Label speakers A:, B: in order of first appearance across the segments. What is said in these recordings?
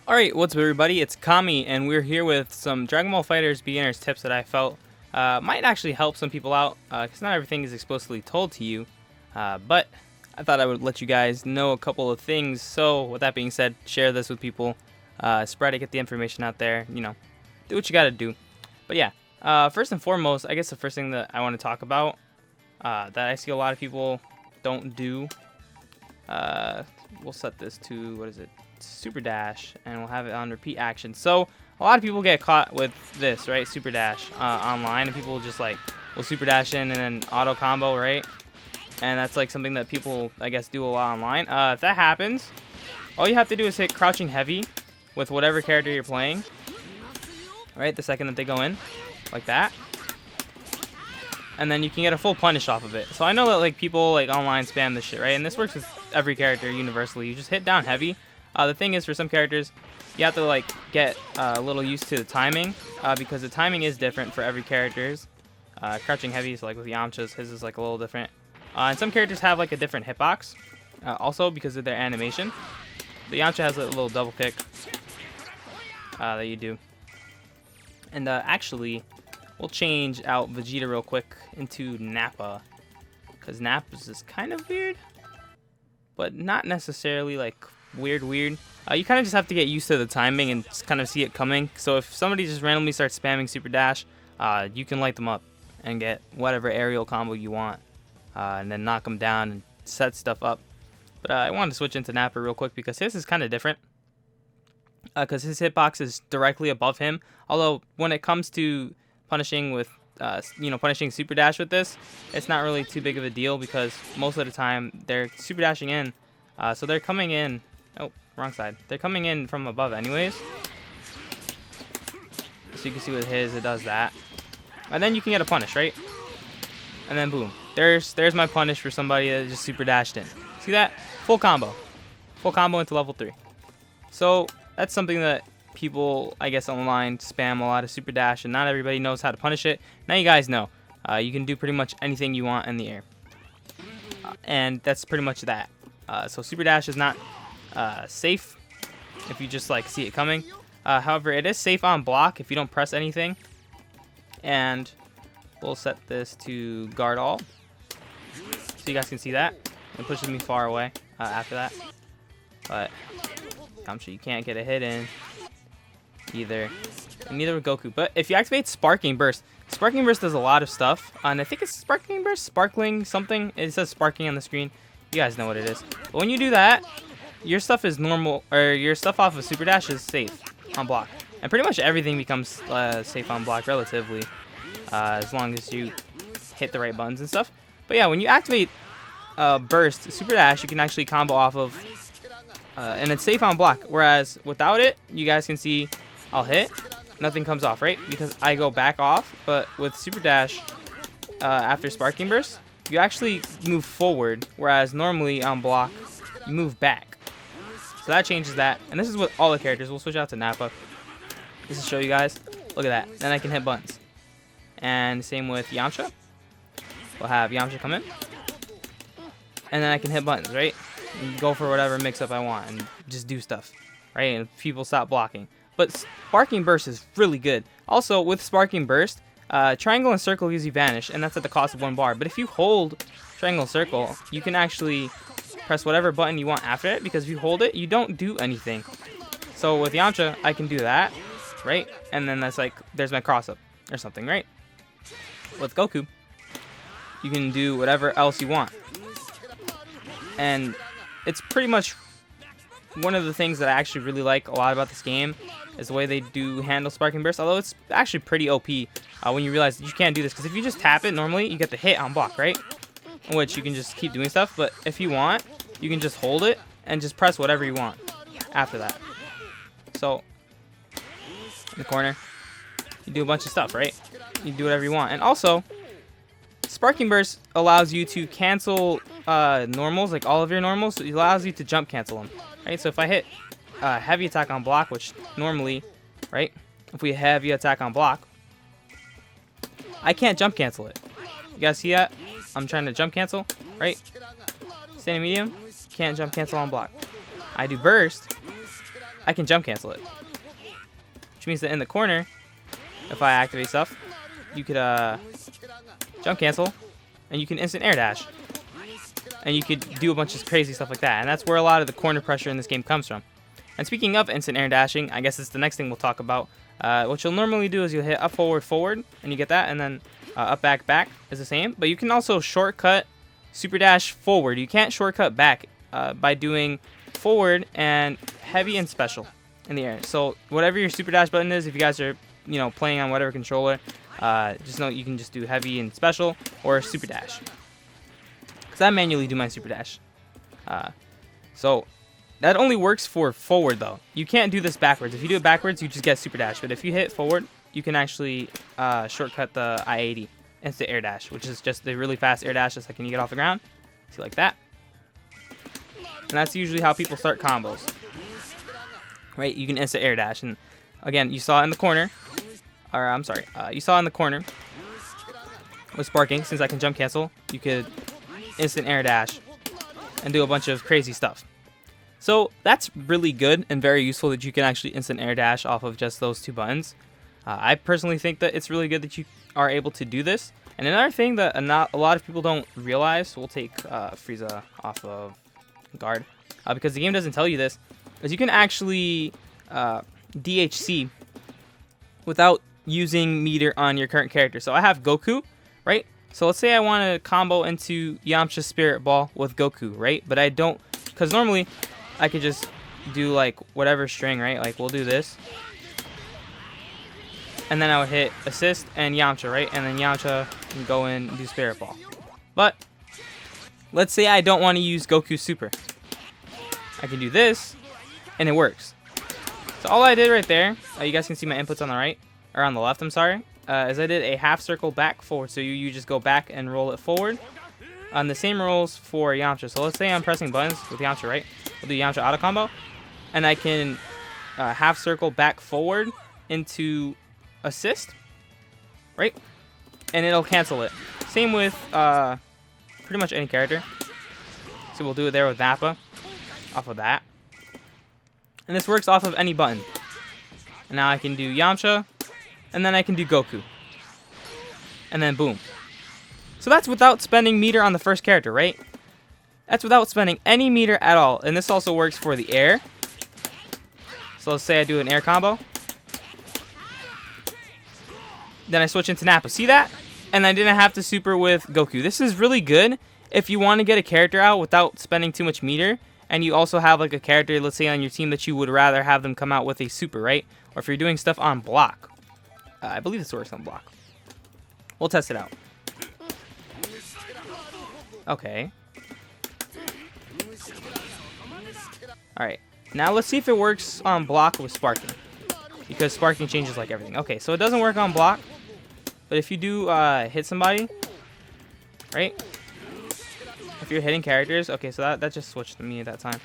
A: Alright, what's up everybody, it's Kami, and we're here with some Dragon Ball FighterZ beginners tips that I felt might actually help some people out, because not everything is explicitly told to you, but I thought I would let you guys know a couple of things. So with that being said, share this with people, spread it, get the information out there, you know, do what you gotta do. But yeah, first and foremost, I guess the first thing that I want to talk about that I see a lot of people don't do, we'll set this to, what is it? Super dash, and we'll have it on repeat action. So a lot of people get caught with this, right? Super dash online, and people just like will super dash in and then auto combo, right? And that's like something that people, I guess, do a lot online. If that happens, all you have to do is hit crouching heavy with whatever character you're playing, right? The second that they go in, like that, and then you can get a full punish off of it. So I know that like people like online spam this shit, right? And this works with every character universally. You just hit down heavy. The thing is, for some characters, you have to like get a little used to the timing, because the timing is different for every character's. Crouching heavy is like with Yamcha's, his is like a little different. And some characters have like a different hitbox, also because of their animation. The Yamcha has a little double kick that you do. And actually, we'll change out Vegeta real quick into Nappa, because Nappa's is kind of weird, but not necessarily like weird. You kind of just have to get used to the timing and just kind of see it coming. So if somebody just randomly starts spamming super dash, you can light them up and get whatever aerial combo you want, and then knock them down and set stuff up. But I wanted to switch into Nappa real quick because his is kind of different, because his hitbox is directly above him. Although when it comes to punishing with punishing super dash with this, it's not really too big of a deal, because most of the time they're super dashing in, so they're coming in. Oh, wrong side. They're coming in from above anyways. So you can see with his, it does that. And then you can get a punish, right? And then boom. There's my punish for somebody that just super dashed in. See that? Full combo. Full combo into level 3. So that's something that people, I guess, online spam a lot of super dash, and not everybody knows how to punish it. Now you guys know. You can do pretty much anything you want in the air. And that's pretty much that. So super dash is not safe if you just like see it coming. However, it is safe on block if you don't press anything. And we'll set this to guard all, so you guys can see that. It pushes me far away after that. But I'm sure you can't get a hit in either. And neither would Goku. But if you activate Sparking Burst does a lot of stuff. And I think it's Sparking Burst, Sparkling something. It says Sparking on the screen. You guys know what it is. But when you do that, your stuff is normal, or your stuff off of super dash is safe on block, and pretty much everything becomes safe on block relatively, as long as you hit the right buttons and stuff. But yeah, when you activate burst super dash, you can actually combo off of, and it's safe on block. Whereas without it, you guys can see I'll hit, nothing comes off, right? Because I go back off. But with super dash, after sparking burst, you actually move forward, whereas normally on block you move back. So that changes that, and this is with all the characters. We'll switch out to Nappa just to show you guys. Look at that. Then I can hit buttons. And same with Yamcha. We'll have Yamcha come in, and then I can hit buttons, right? And go for whatever mix-up I want and just do stuff, right? And people stop blocking. But Sparking Burst is really good. Also, with Sparking Burst, triangle and circle gives you vanish, and that's at the cost of 1 bar. But if you hold triangle and circle, you can actually press whatever button you want after it, because if you hold it, you don't do anything. So with Yamcha, I can do that, right? And then that's like, there's my cross up or something, right? With Goku, you can do whatever else you want. And it's pretty much one of the things that I actually really like a lot about this game, is the way they do handle Sparking Burst. Although it's actually pretty OP when you realize that you can't do this, because if you just tap it normally, you get the hit on block, right? In which you can just keep doing stuff. But if you want, you can just hold it and just press whatever you want after that. So in the corner, you do a bunch of stuff, right? You do whatever you want. And also, Sparking Burst allows you to cancel normals, like all of your normals. So it allows you to jump cancel them, right? So if I hit heavy attack on block, which normally, right, if we heavy attack on block, I can't jump cancel it. You guys see that? I'm trying to jump cancel, right? Standing medium, can't jump cancel on block. I do burst, I can jump cancel it. Which means that in the corner, if I activate stuff, you could jump cancel, and you can instant air dash. And you could do a bunch of crazy stuff like that. And that's where a lot of the corner pressure in this game comes from. And speaking of instant air dashing, I guess it's the next thing we'll talk about. What you'll normally do is you'll hit up, forward, forward, and you get that. And then up, back, back is the same. But you can also shortcut super dash forward. You can't shortcut back by doing forward and heavy and special in the air. So whatever your super dash button is, if you guys are playing on whatever controller, just know you can just do heavy and special or super dash. Because I manually do my super dash. So that only works for forward though. You can't do this backwards. If you do it backwards, you just get super dash. But if you hit forward, you can actually shortcut the I-80 instant air dash, which is just the really fast air dash the second you get off the ground. See, like that. And that's usually how people start combos. Right? You can instant air dash. And again, you saw in the corner. Or I'm sorry. You saw in the corner with sparking. Since I can jump cancel, you could instant air dash and do a bunch of crazy stuff. So that's really good and very useful that you can actually instant air dash off of just those two buttons. I personally think that it's really good that you are able to do this. And another thing that a lot of people don't realize, we'll take Frieza off of guard, because the game doesn't tell you this, is you can actually DHC without using meter on your current character. So I have Goku, right? So let's say I want to combo into Yamcha Spirit Ball with Goku, right? But I don't, because normally I could just do like whatever string, right? Like we'll do this. And then I would hit assist and Yamcha, right? And then Yamcha can go in and do Spirit Ball. But let's say I don't want to use Goku Super. I can do this, and it works. So all I did right there, you guys can see my inputs on the right, or on the left, I'm sorry, is I did a half circle back forward. So you just go back and roll it forward. On the same rules for Yamcha. So let's say I'm pressing buttons with Yamcha, right? We'll do Yamcha auto combo. And I can half circle back forward into assist, right? And it'll cancel it. Same with pretty much any character. So we'll do it there with Nappa, off of that. And this works off of any button. And now I can do Yamcha, and then I can do Goku. And then boom. So that's without spending meter on the first character, right? That's without spending any meter at all. And this also works for the air. So let's say I do an air combo. Then I switch into Nappa. See that? And I didn't have to super with Goku. This is really good if you want to get a character out without spending too much meter. And you also have like a character, let's say on your team, that you would rather have them come out with a super, right? Or if you're doing stuff on block. I believe this works on block. We'll test it out. Okay. Alright. Now let's see if it works on block with sparking. Because sparking changes like everything. Okay, so it doesn't work on block. But if you do hit somebody, right? If you're hitting characters, okay, so that just switched to me at that time.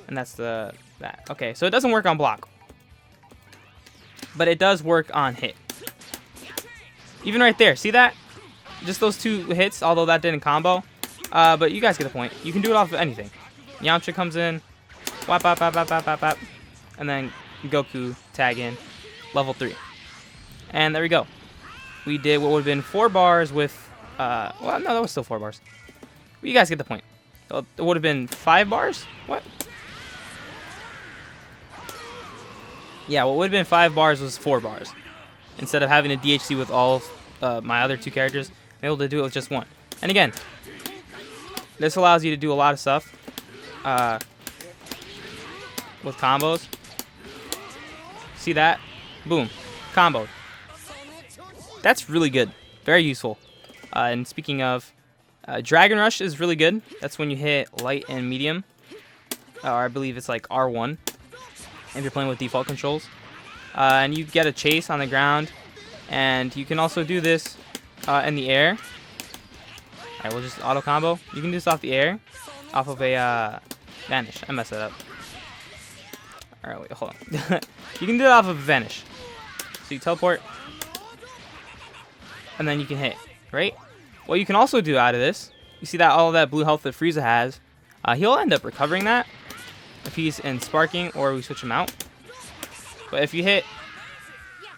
A: And that's that. Okay, so it doesn't work on block. But it does work on hit. Even right there, see that? Just those two hits, although that didn't combo. But you guys get the point. You can do it off of anything. Yamcha comes in, whap, whap, whap, whap, whap, whap, whap, and then Goku tag in, level 3. And there we go. We did what would have been 4 bars with, well, no, that was still 4 bars. But you guys get the point. It would have been 5 bars? What? Yeah, what would have been 5 bars was 4 bars. Instead of having a DHC with all of my other 2 characters, I'm able to do it with just 1. And again, this allows you to do a lot of stuff with combos. See that? Boom. Comboed. That's really good. Very useful. And speaking of, Dragon Rush is really good. That's when you hit light and medium. Or I believe it's like R1. If you're playing with default controls. And you get a chase on the ground. And you can also do this in the air. Alright, we'll just auto combo. You can do this off the air. Off of a vanish. I messed that up. Alright, wait, hold on. You can do it off of vanish. So you teleport. And then you can hit, right? What you can also do out of this, you see that all of that blue health that Frieza has, he'll end up recovering that. if he's in sparking, or we switch him out. But if you hit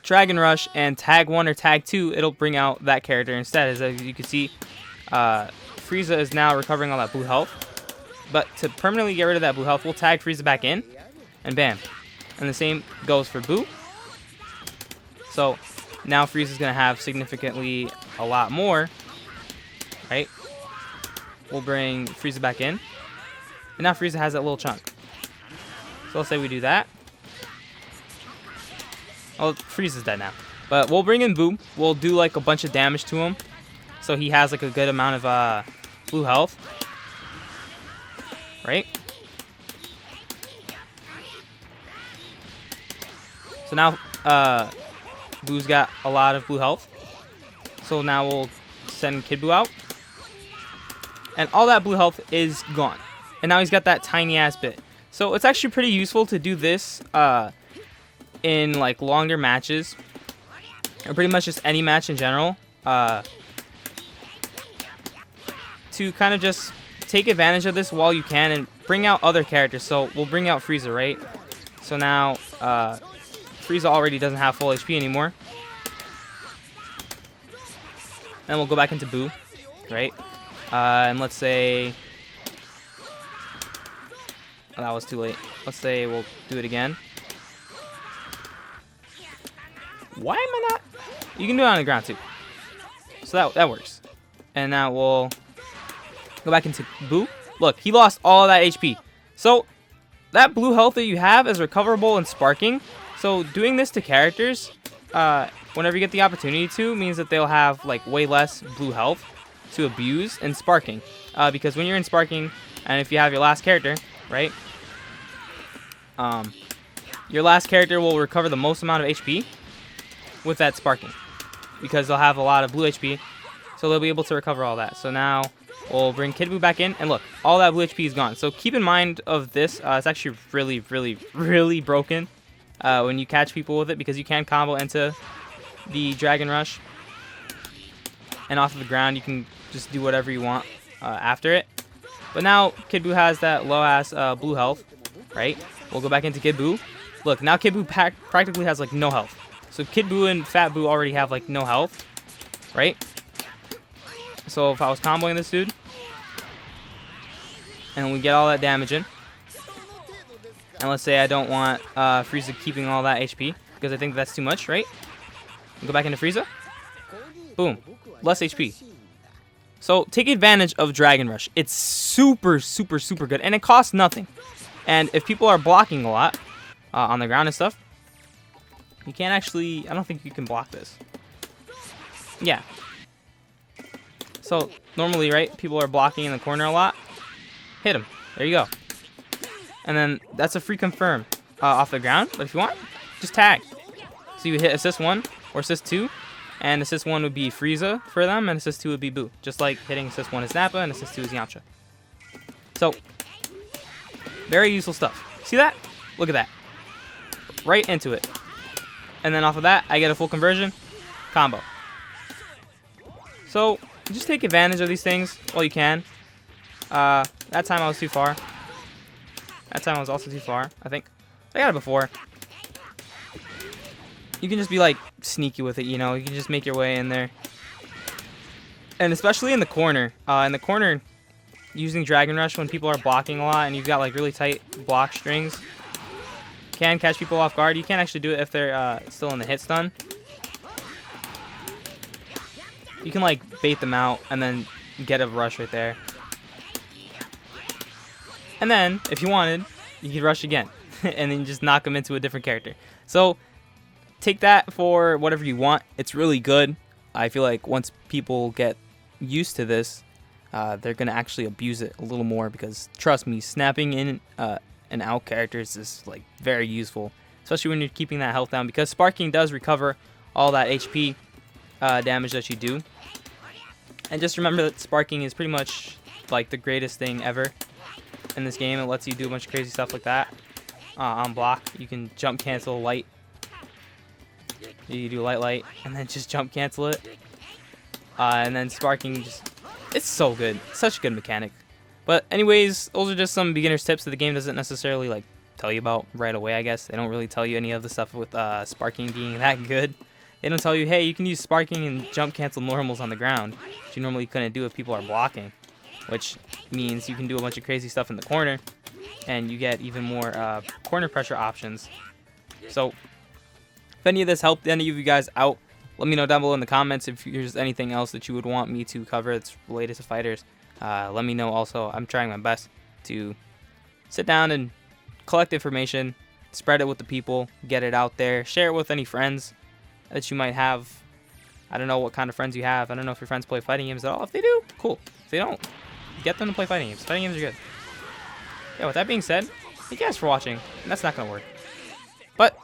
A: Dragon Rush and tag 1 or tag 2, it'll bring out that character instead. As you can see, Frieza is now recovering all that blue health. But to permanently get rid of that blue health, we'll tag Frieza back in, and bam. And the same goes for Boo. So now Frieza's going to have significantly a lot more, right? We'll bring Frieza back in. And now Frieza has that little chunk. So let's say we do that. Oh, Frieza's dead now. But we'll bring in Boo. We'll do like a bunch of damage to him, so he has like a good amount of blue health. Right? So now Boo's got a lot of blue health. So now we'll send Kid Buu out. And all that blue health is gone. And now he's got that tiny ass bit. So it's actually pretty useful to do this in like longer matches, or pretty much just any match in general, to kind of just take advantage of this while you can and bring out other characters. So we'll bring out Frieza, right? So now Frieza already doesn't have full HP anymore. And we'll go back into Buu, right? And let's say... oh, that was too late. Let's say we'll do it again. Why am I not? You can do it on the ground too. So that works. And now we'll go back into Buu. Look, he lost all of that HP. So that blue health that you have is recoverable in sparking. So doing this to characters, whenever you get the opportunity to, means that they'll have like way less blue health to abuse in sparking. Because when you're in sparking, and if you have your last character, right? Your last character will recover the most amount of HP with that sparking, because they'll have a lot of blue HP, so they'll be able to recover all that. So now we'll bring Kid Buu back in, and look, all that blue HP is gone. So keep in mind of this. It's actually really broken when you catch people with it, because you can combo into the Dragon Rush, and off of the ground you can just do whatever you want after it. But now Kid Buu has that low ass blue health, right? We'll go back into Kid Buu. Look, now Kid Buu practically has like no health. So Kid Buu and Fat Buu already have like no health, right? So if I was comboing this dude, and we get all that damage in, and let's say I don't want Frieza keeping all that HP, because I think that's too much, right? We'll go back into Frieza. Boom. Less HP. So take advantage of Dragon Rush. It's super good, and it costs nothing. And if people are blocking a lot on the ground and stuff, you can't actually... I don't think you can block this. Yeah. So normally, right, people are blocking in the corner a lot. Hit him. There you go. And then that's a free confirm off the ground. But if you want, just tag. So you hit assist 1 or assist 2. And assist 1 would be Frieza for them, and assist 2 would be Buu. Just like hitting assist 1 is Nappa, and assist 2 is Yamcha. So, very useful stuff. See that? Look at that. Right into it. And then off of that, I get a full conversion combo. So, just take advantage of these things while you can. That time I was too far. That time I was also too far, I think. I got it before. You can just be like sneaky with it, you know. You can just make your way in there. And especially in the corner. Using Dragon Rush when people are blocking a lot and you've got like really tight block strings can catch people off guard. You can't actually do it if they're still in the hit stun. You can like bait them out and then get a rush right there. And then, if you wanted, you could rush again. And then just knock them into a different character. So, take that for whatever you want. It's really good. I feel like once people get used to this, they're going to actually abuse it a little more, because trust me, snapping in and out characters is like very useful, especially when you're keeping that health down, because sparking does recover all that HP damage that you do. And just remember that sparking is pretty much like the greatest thing ever in this game. It lets you do a bunch of crazy stuff like that on block. You can jump cancel light. You do light, and then just jump cancel it. And then sparking, just, it's so good. Such a good mechanic. But anyways, those are just some beginner's tips that the game doesn't necessarily like tell you about right away, I guess. They don't really tell you any of the stuff with sparking being that good. They don't tell you, hey, you can use sparking and jump cancel normals on the ground, which you normally couldn't do if people are blocking, which means you can do a bunch of crazy stuff in the corner, and you get even more corner pressure options. So if any of this helped any of you guys out, let me know down below in the comments if there's anything else that you would want me to cover that's related to fighters. Let me know also. I'm trying my best to sit down and collect information, spread it with the people, get it out there, share it with any friends that you might have. I don't know what kind of friends you have. I don't know if your friends play fighting games at all. If they do, cool. If they don't, get them to play fighting games. Fighting games are good. Yeah, with that being said, thank you guys for watching. And that's not going to work. But